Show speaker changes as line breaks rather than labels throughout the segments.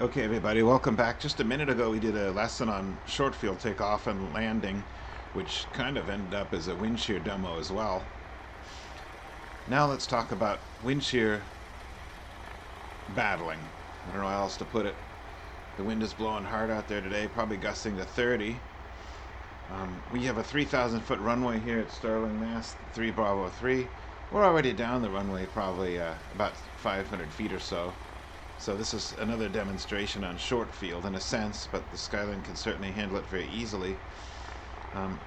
Okay, everybody, welcome back. Just a minute ago, we did a lesson on short field takeoff and landing, which kind of ended up as a wind shear demo as well. Now let's talk about wind shear battling. I don't know how else to put it. The wind is blowing hard out there today, probably gusting to 30. We have a 3,000 foot runway here at Sterling, Mass. 3 Bravo 3. We're already down the runway, probably about 500 feet or so. So this is another demonstration on short field in a sense, but the Skylane can certainly handle it very easily.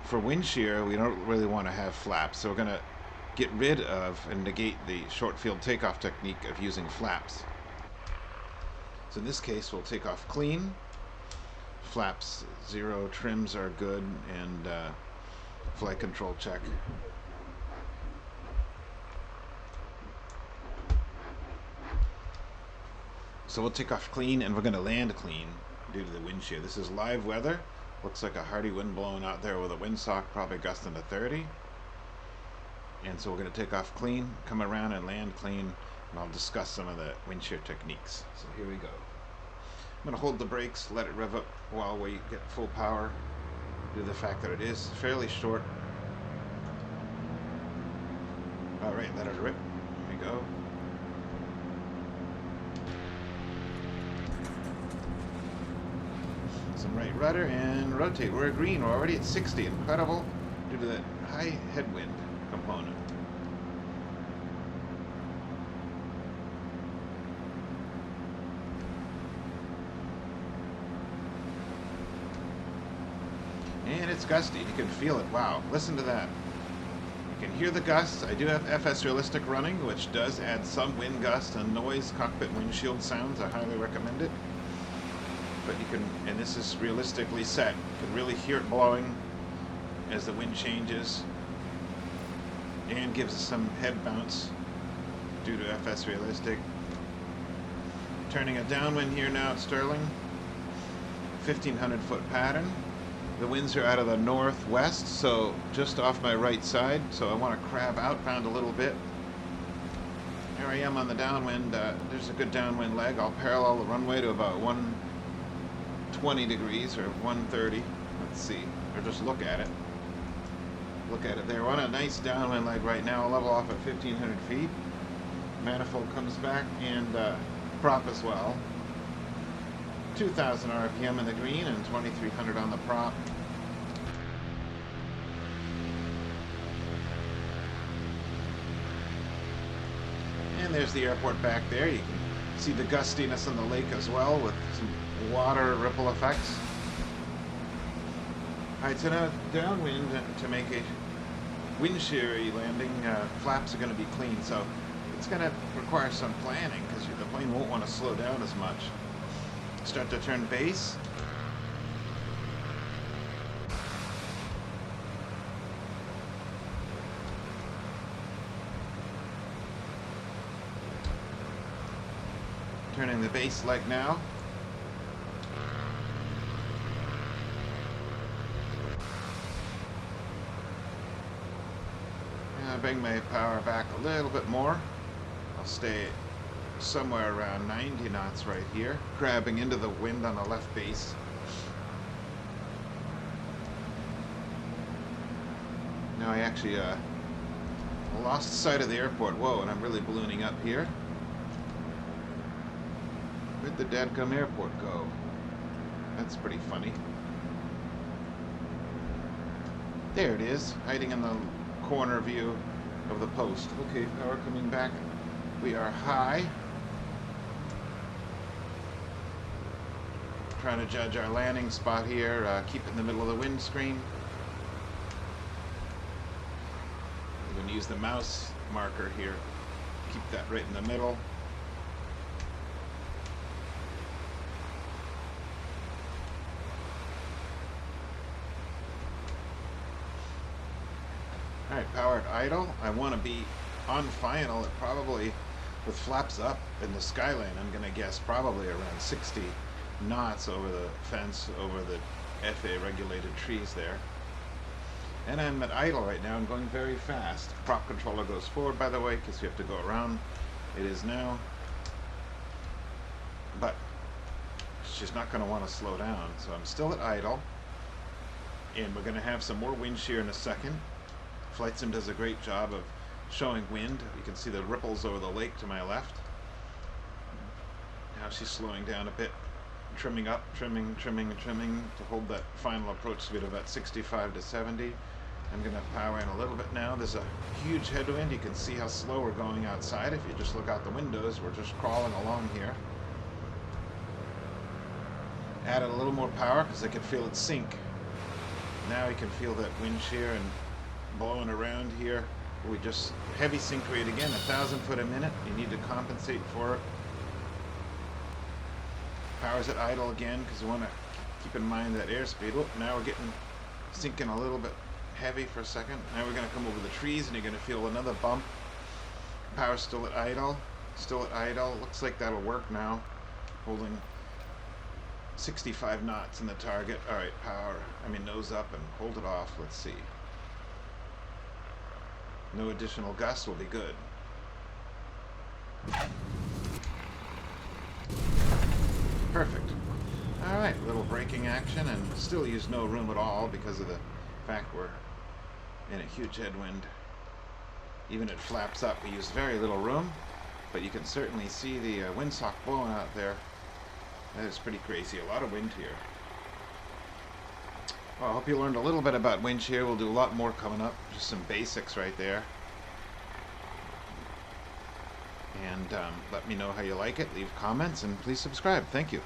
For wind shear, we don't really want to have flaps, so we're going to get rid of and negate the short field takeoff technique of using flaps. So in this case, we'll take off clean. Flaps 0, trims are good, and flight control check. So we'll take off clean, and we're going to land clean due to the wind shear. This is live weather. Looks like a hardy wind blowing out there with a windsock, probably gusting to 30. And so we're going to take off clean, come around and land clean, and I'll discuss some of the wind shear techniques. So here we go. I'm going to hold the brakes, let it rev up while we get full power, due to the fact that it is fairly short. Alright, let it rip. Here we go. Some right rudder and rotate. We're green. We're already at 60. Incredible due to that high headwind component. And it's gusty. You can feel it. Wow. Listen to that. You can hear the gusts. I do have FS Realistic running, which does add some wind gust and noise, cockpit windshield sounds. I highly recommend it. But you can, and this is realistically set, you can really hear it blowing as the wind changes, and gives us some head bounce due to FS Realistic. Turning a downwind here now at Sterling, 1,500 foot pattern. The winds are out of the northwest, so just off my right side, so I want to crab outbound a little bit. Here I am on the downwind. There's a good downwind leg. I'll parallel the runway to about 120 degrees or 130. Let's see, or just look at it. Look at it there. We're on a nice downwind leg right now. Level off at 1,500 feet. Manifold comes back and prop as well. 2,000 RPM in the green and 2,300 on the prop. And there's the airport back there. You can see the gustiness on the lake as well with some water ripple effects. Alright, so now downwind to make a wind shear landing, flaps are going to be clean, so it's going to require some planning because the plane won't want to slow down as much. Start to turn base. Turning the base leg now. Bring my power back a little bit more. I'll stay somewhere around 90 knots right here, crabbing into the wind on the left base. Now I actually lost sight of the airport. Whoa, and I'm really ballooning up here. Where'd the dadgum airport go? That's pretty funny. There it is, hiding in the corner view of the post. Okay, power coming back. We are high. Trying to judge our landing spot here. Keep it in the middle of the windscreen. I'm going to use the mouse marker here. Keep that right in the middle. Alright, power at idle. I want to be on final at probably, with flaps up in the Skylane, I'm going to guess probably around 60 knots over the fence, over the FA regulated trees there. And I'm at idle right now. I'm going very fast. Prop controller goes forward, by the way, because you have to go around. It is now. But she's not going to want to slow down. So I'm still at idle, and we're going to have some more wind shear in a second. Flightsim does a great job of showing wind. You can see the ripples over the lake to my left. Now she's slowing down a bit, trimming up, trimming to hold that final approach speed of about 65 to 70. I'm going to power in a little bit now. There's a huge headwind. You can see how slow we're going outside. If you just look out the windows, we're just crawling along here. Added a little more power because I could feel it sink. Now you can feel that wind shear and blowing around here. We just heavy sink rate again, 1,000 foot a minute. You need to compensate for it. Power's at idle again because you want to keep in mind that airspeed. Oh, now we're getting sinking a little bit heavy for a second. Now we're going to come over the trees and you're going to feel another bump. Power's still at idle. Still at idle. Looks like that'll work now. Holding 65 knots in the target. Alright, nose up and hold it off. Let's see. No additional gusts will be good. Perfect. Alright, little braking action, and still use no room at all because of the fact we're in a huge headwind. Even at flaps up, we use very little room, but you can certainly see the windsock blowing out there. That is pretty crazy. A lot of wind here. Well, I hope you learned a little bit about wind shear. We'll do a lot more coming up. Just some basics right there. And let me know how you like it. Leave comments and please subscribe. Thank you.